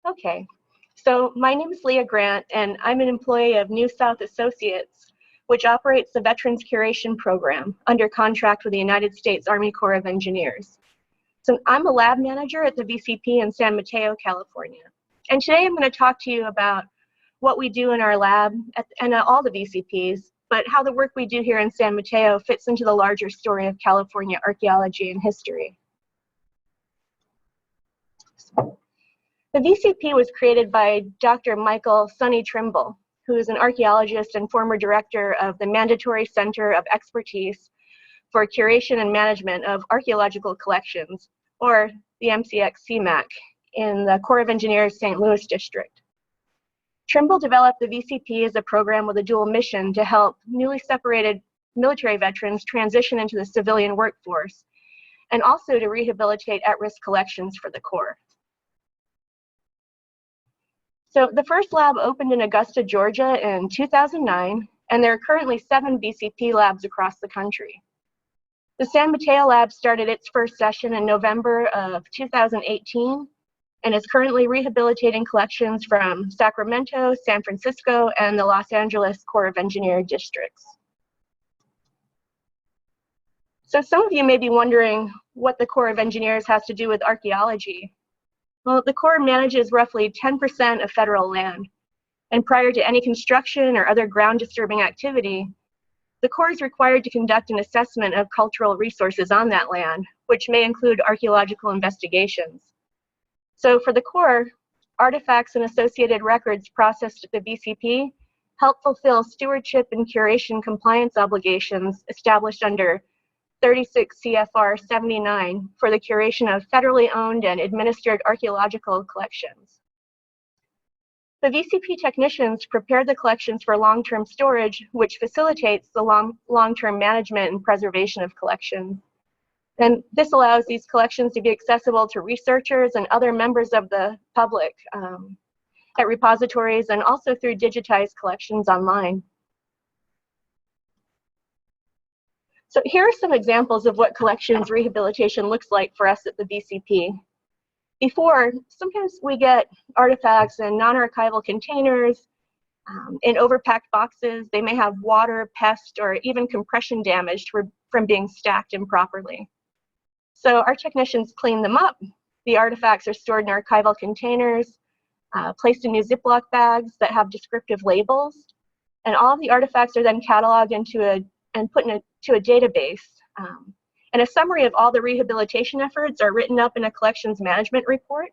Okay, so my name is Leah Grant, and I'm an employee of New South Associates, which operates the Veterans Curation Program under contract with the United States Army Corps of Engineers. So I'm a lab manager at the VCP in San Mateo, California. And today I'm going to talk to you about what we do in our lab and at all the VCPs, but how the work we do here in San Mateo fits into the larger story of California archaeology and history. The VCP was created by Dr. Michael Sonny Trimble, who is an archaeologist and former director of the Mandatory Center of Expertise for Curation and Management of Archaeological Collections, or the MCX-CMAC, in the Corps of Engineers St. Louis District. Trimble developed the VCP as a program with a dual mission to help newly separated military veterans transition into the civilian workforce, and also to rehabilitate at-risk collections for the Corps. So the first lab opened in Augusta, Georgia in 2009, and there are currently 7 VCP labs across the country. The San Mateo lab started its first session in November of 2018 and is currently rehabilitating collections from Sacramento, San Francisco, and the Los Angeles Corps of Engineer districts. So some of you may be wondering what the Corps of Engineers has to do with archaeology. Well, the Corps manages roughly 10% of federal land, and prior to any construction or other ground disturbing activity, the Corps is required to conduct an assessment of cultural resources on that land, which may include archaeological investigations. So for the Corps, artifacts and associated records processed at the VCP help fulfill stewardship and curation compliance obligations established under 36 CFR 79 for the curation of federally owned and administered archaeological collections. The VCP technicians prepare the collections for long-term storage, which facilitates the long-term management and preservation of collections. And this allows these collections to be accessible to researchers and other members of the public at repositories and also through digitized collections online. So here are some examples of what collections rehabilitation looks like for us at the VCP. Before, sometimes we get artifacts in non-archival containers, in overpacked boxes. They may have water, pest, or even compression damage from being stacked improperly. So our technicians clean them up. The artifacts are stored in archival containers, placed in new Ziploc bags that have descriptive labels, and all of the artifacts are then cataloged and put into a database. And a summary of all the rehabilitation efforts are written up in a collections management report.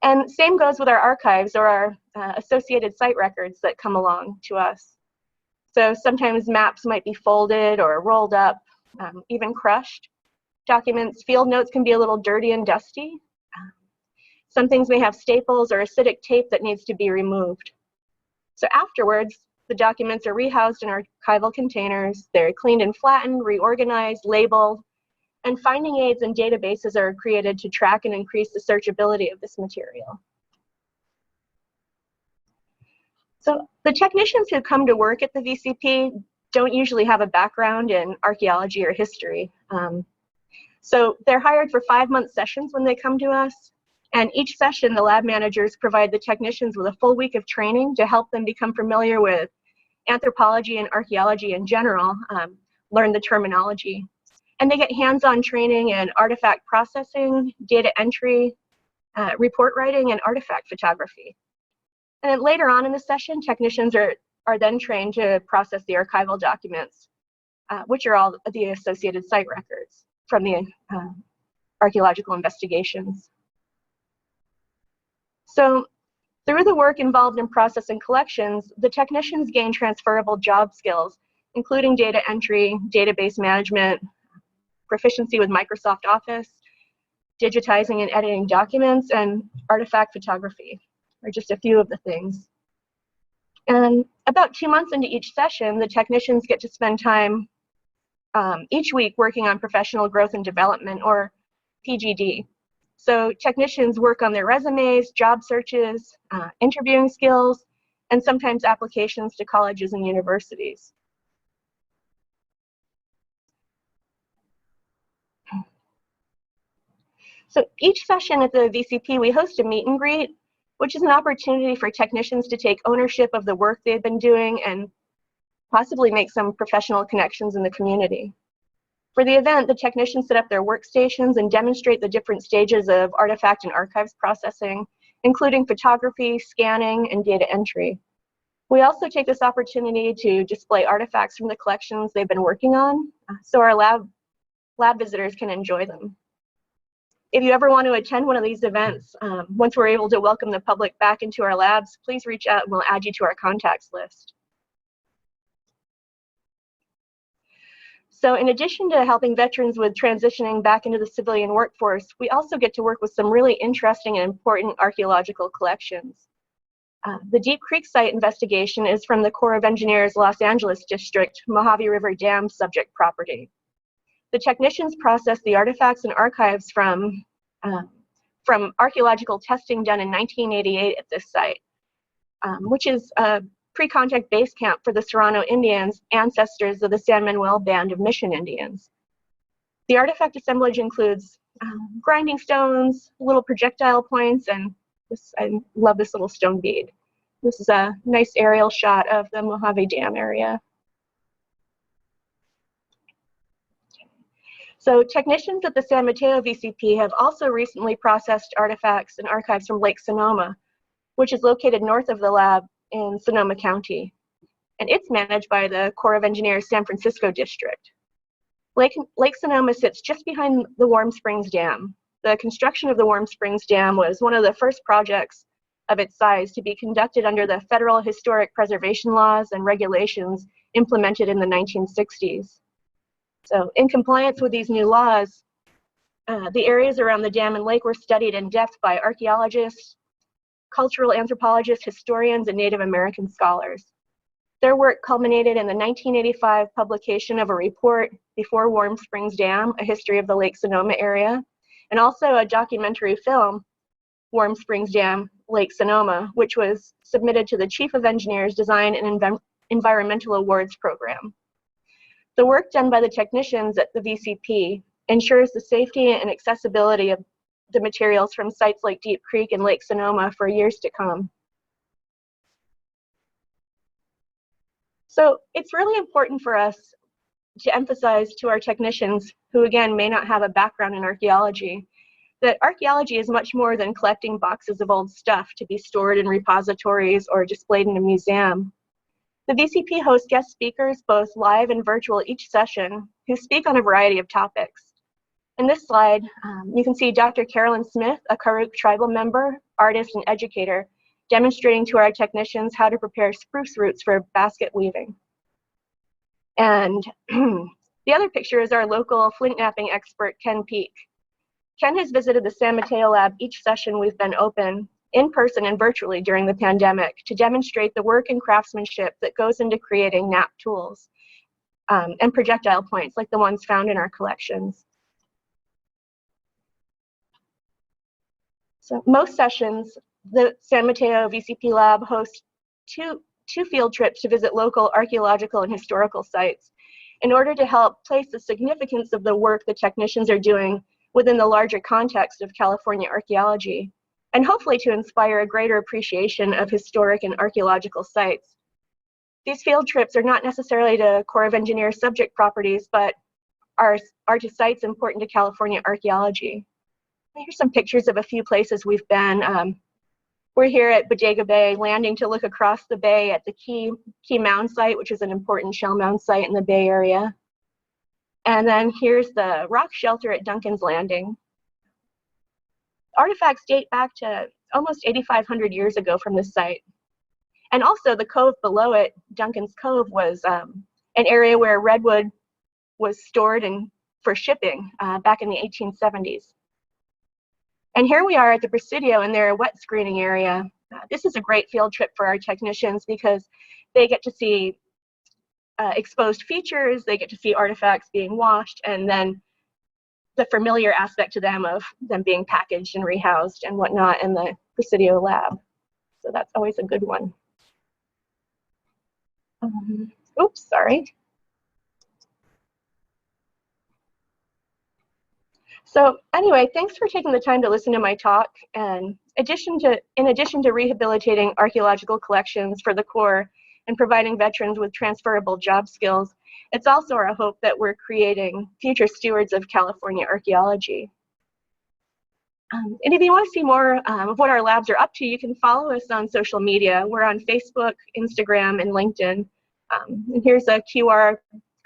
And same goes with our archives or our associated site records that come along to us. So sometimes maps might be folded or rolled up, even crushed. Documents, field notes can be a little dirty and dusty. Some things may have staples or acidic tape that needs to be removed. So afterwards, the documents are rehoused in archival containers. They're cleaned and flattened, reorganized, labeled, and finding aids and databases are created to track and increase the searchability of this material. So the technicians who come to work at the VCP don't usually have a background in archaeology or history. So they're hired for 5-month sessions when they come to us. And each session, the lab managers provide the technicians with a full week of training to help them become familiar with anthropology and archaeology in general, learn the terminology. And they get hands-on training in artifact processing, data entry, report writing, and artifact photography. And then later on in the session, technicians are then trained to process the archival documents, which are all the associated site records from the archaeological investigations. So through the work involved in processing collections, the technicians gain transferable job skills, including data entry, database management, proficiency with Microsoft Office, digitizing and editing documents, and artifact photography are just a few of the things. And about 2 months into each session, the technicians get to spend time each week working on professional growth and development, or PGD. So technicians work on their resumes, job searches, interviewing skills, and sometimes applications to colleges and universities. So each session at the VCP, we host a meet and greet, which is an opportunity for technicians to take ownership of the work they've been doing and possibly make some professional connections in the community. For the event, the technicians set up their workstations and demonstrate the different stages of artifact and archives processing, including photography, scanning, and data entry. We also take this opportunity to display artifacts from the collections they've been working on, so our lab visitors can enjoy them. If you ever want to attend one of these events, once we're able to welcome the public back into our labs, please reach out and we'll add you to our contacts list. So in addition to helping veterans with transitioning back into the civilian workforce, we also get to work with some really interesting and important archaeological collections. The Deep Creek site investigation is from the Corps of Engineers Los Angeles District Mojave River Dam subject property. The technicians processed the artifacts and archives from archaeological testing done in 1988 at this site, which is a pre-contact base camp for the Serrano Indians, ancestors of the San Manuel Band of Mission Indians. The artifact assemblage includes grinding stones, little projectile points, and this, I love this little stone bead. This is a nice aerial shot of the Mojave Dam area. So technicians at the San Mateo VCP have also recently processed artifacts and archives from Lake Sonoma, which is located north of the lab in Sonoma County, and it's managed by the Corps of Engineers San Francisco District. Lake Sonoma sits just behind the Warm Springs Dam. The construction of the Warm Springs Dam was one of the first projects of its size to be conducted under the federal historic preservation laws and regulations implemented in the 1960s. So in compliance with these new laws, the areas around the dam and lake were studied in depth by archaeologists, cultural anthropologists, historians, and Native American scholars. Their work culminated in the 1985 publication of a report, Before Warm Springs Dam, A History of the Lake Sonoma Area, and also a documentary film, Warm Springs Dam, Lake Sonoma, which was submitted to the Chief of Engineers Design and Environmental Awards Program. The work done by the technicians at the VCP ensures the safety and accessibility of the materials from sites like Deep Creek and Lake Sonoma for years to come. So it's really important for us to emphasize to our technicians, who again may not have a background in archaeology, that archaeology is much more than collecting boxes of old stuff to be stored in repositories or displayed in a museum. The VCP hosts guest speakers, both live and virtual each session, who speak on a variety of topics. In this slide, you can see Dr. Carolyn Smith, a Karuk tribal member, artist, and educator, demonstrating to our technicians how to prepare spruce roots for basket weaving. And the other picture is our local flint knapping expert, Ken Peak. Ken has visited the San Mateo lab each session we've been open, in person and virtually during the pandemic, to demonstrate the work and craftsmanship that goes into creating knap tools and projectile points like the ones found in our collections. So most sessions, the San Mateo VCP lab hosts two field trips to visit local archaeological and historical sites in order to help place the significance of the work the technicians are doing within the larger context of California archaeology, and hopefully to inspire a greater appreciation of historic and archaeological sites. These field trips are not necessarily to Corps of Engineers subject properties, but are to sites important to California archaeology. Here's some pictures of a few places we've been. We're here at Bodega Bay, landing to look across the bay at the Key Mound site, which is an important shell mound site in the Bay Area. And then here's the rock shelter at Duncan's Landing. Artifacts date back to almost 8,500 years ago from this site. And also the cove below it, Duncan's Cove, was an area where redwood was stored for shipping back in the 1870s. And here we are at the Presidio in their wet screening area. This is a great field trip for our technicians because they get to see exposed features, they get to see artifacts being washed, and then the familiar aspect to them of them being packaged and rehoused and whatnot in the Presidio lab. So that's always a good one. Oops, sorry. So anyway, thanks for taking the time to listen to my talk. And in addition to rehabilitating archaeological collections for the Corps and providing veterans with transferable job skills, it's also our hope that we're creating future stewards of California archaeology. And if you want to see more of what our labs are up to, you can follow us on social media. We're on Facebook, Instagram, and LinkedIn. And here's a QR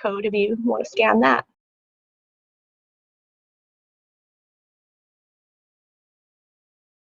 code if you want to scan that.